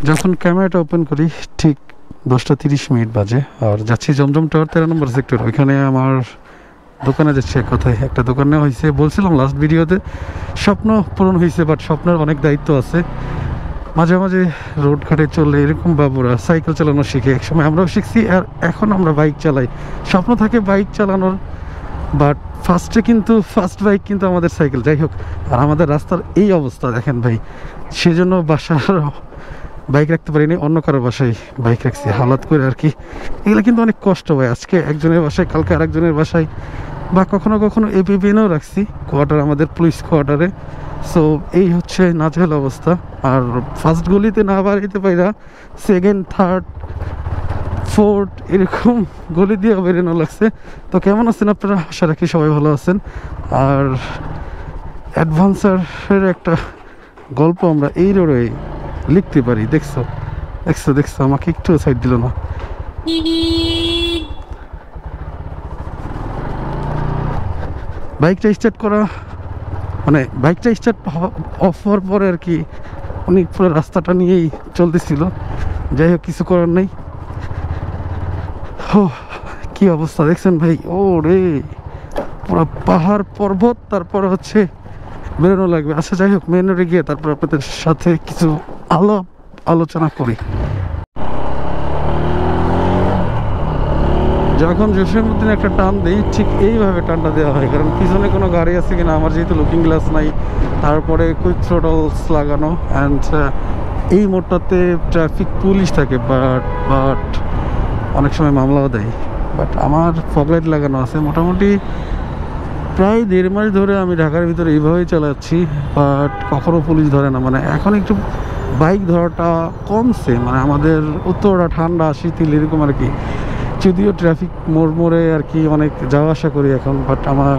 যখন ক্যামেরাটা ওপেন করি ঠিক 10:30 বাজে, আর যাচ্ছি জমজম টাওয়ার 13 নম্বর সেক্টর। ওইখানে আমার দোকানে যাচ্ছে, কথায় একটা দোকানে হয়েছে, বলছিলাম লাস্ট ভিডিওতে স্বপ্ন পূরণ হয়েছে, বাট স্বপ্নের অনেক দায়িত্ব আছে। মাঝে মাঝে রোড ঘাটে চললে এরকম বাবুরা সাইকেল চালানো শিখে, একসময় আমরাও শিখছি, আর এখন আমরা বাইক চালাই। স্বপ্ন থাকে বাইক চালানোর, বাট ফার্স্ট বাইক কিন্তু আমাদের সাইকেল। যাই হোক, আর আমাদের রাস্তার এই অবস্থা দেখেন ভাই, সেজন্য বাসার বাইক রাখতে পারিনি, অন্য কারো বাসায় বাইক রাখছি হালাত করে আর কি। এগুলো কিন্তু অনেক কষ্ট ভাই, আজকে একজনের বাসায়, কালকে আরেকজনের বাসায়, বা কখনো কখনো এপিপিএনও রাখছি কোয়ার্টার, আমাদের পুলিশ কোয়ার্টারে। সো এই হচ্ছে নাজেহাল অবস্থা। আর ফার্স্ট গলিতে না বাড়িতে পাইরা সেকেন্ড, থার্ড, ফোর্থ এরকম গলি দিয়ে বেরোনো লাগছে। তো কেমন আছেন আপনারা? আশা রাখি সবাই ভালো আছেন। আর অ্যাডভেঞ্চারের একটা গল্প আমরা এই রোডে লিখতে পারি। দেখছো দেখছো দেখছো, আমাকে একটু সাইড দিল না। বাইকটা স্টার্ট করা মানে বাইকটা স্টার্ট অফ হওয়ার পরে আর কি উনি পুরো রাস্তাটা নিয়েই চলতেছিল। যাই হোক, কিছু করার নেই। কি অবস্থা দেখছেন ভাই, ও রে, পুরো পাহাড় পর্বত, তারপর হচ্ছে বেরোনো লাগবে। আচ্ছা যাই হোক, মেন রোডে গিয়ে তারপর আপনাদের সাথে কিছু আলোচনা করি। যখন জসীমউদ্দিন একটা টান দিই, ঠিক এইভাবে টানটা দেওয়া হয়, কারণ পিছনে কোনো গাড়ি আছে কিনা, আমার যেহেতু লুকিং গ্লাস নাই, তারপরে কুইক থ্রোটলস লাগানো, অ্যান্ড এই মোড়টাতে ট্রাফিক পুলিশ থাকে, বাট অনেক সময় মামলাও দেয়। বাট আমার ফগলাইট লাগানো আছে। মোটামুটি প্রায় 1.5 মাস ধরে আমি ঢাকার ভিতরে এইভাবেই চালাচ্ছি, বাট কখনো পুলিশ ধরে না। মানে এখন একটু বাইক ধরাটা কমছে, মানে আমাদের উত্তরটা ঠান্ডা, শীতল এরকম আর কি। যদিও ট্রাফিক মোড়ে আর কি অনেক যাওয়া আসা করি এখন, বাট আমার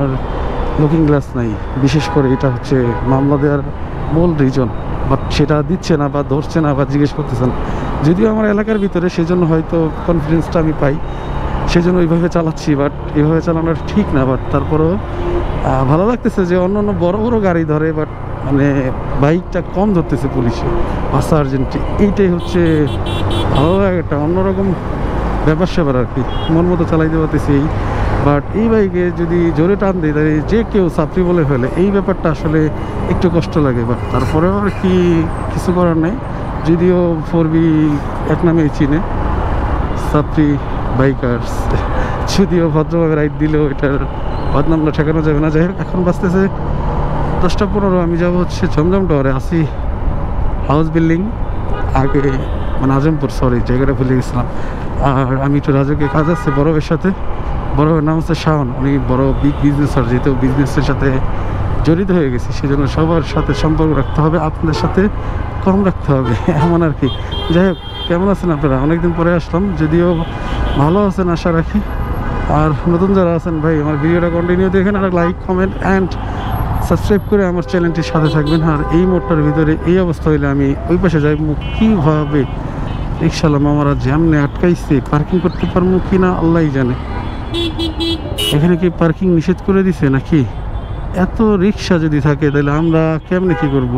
লুকিং গ্লাস নাই। বিশেষ করে এটা হচ্ছে মামলা দেওয়ার মূল রিজন, বাট সেটা দিচ্ছে না বা ধরছে না বা জিজ্ঞেস করতেছে না। যদিও আমার এলাকার ভিতরে, সেজন্য হয়তো কনফিডেন্সটা আমি পাই, সেজন্য ওইভাবে চালাচ্ছি। বাট এইভাবে চালানোর ঠিক না, বাট তারপরেও ভালো লাগতেছে যে অন্য অন্য বড় বড় গাড়ি ধরে, বাট মানে বাইকটা কম ধরতেছে পুলিশে বা সার্জেন্টে। এইটাই হচ্ছে ভালো লাগে, একটা অন্যরকম ব্যাপার স্যাপার আর কি। মন মতো চালাইতে পারতেছি। বাট এই বাইকে যদি জোরে টান দিই, তাই যে কেউ সাপ্রি বলে ফেলে, এই ব্যাপারটা আসলে একটু কষ্ট লাগে। বাট তারপরেও আর কি কিছু করার নেই। যদিও 4B এক নামেই চিনে, সাপ্রি বাইকার্স। যদিও ভদ্রভাবে রাইড দিলেও এটার বদনামটা ঠেকানো যাবে না। যাই হোক, এখন বাঁচতেছে 10:15। আমি যাবো হচ্ছে জমজম টাওয়ারে। আসি হাউস বিল্ডিং আগে, মানে আজমপুর, সরি জায়গাটা ভুলে গেছিলাম। আর আমি একটু রাজুকে কাজ আছে বড়বের সাথে। বড়বের নাম হচ্ছে শাওন, উনি বড় বিগ বিজনেসার। যেহেতু বিজনেসের সাথে জড়িত হয়ে গেছি, সেজন্য সবার সাথে সম্পর্ক রাখতে হবে, আপনাদের সাথে কম রাখতে হবে, এমন আর কি। যাই হোক, কেমন আছেন আপনারা? অনেকদিন পরে আসলাম, যদিও ভালো আছেন আশা রাখি। আর নতুন যারা আছেন ভাই, আমার ভিডিওটা কন্টিনিউ দেখেন, আর লাইক, কমেন্ট অ্যান্ড সাবস্ক্রাইব করে আমার চ্যানেলটির সাথে থাকবেন। আর এই মোড়টার ভিতরে এই অবস্থা হইলে আমি ওই পাশে যাই কীভাবে? রিক্সাওয়ালা মামারা যেমনে আটকাইছে, পার্কিং করতে পারবো কি না আল্লাহ জানে। এখানে কি পার্কিং নিষেধ করে দিছে নাকি? এত রিক্সা যদি থাকে তাহলে আমরা কেমনে কি করব?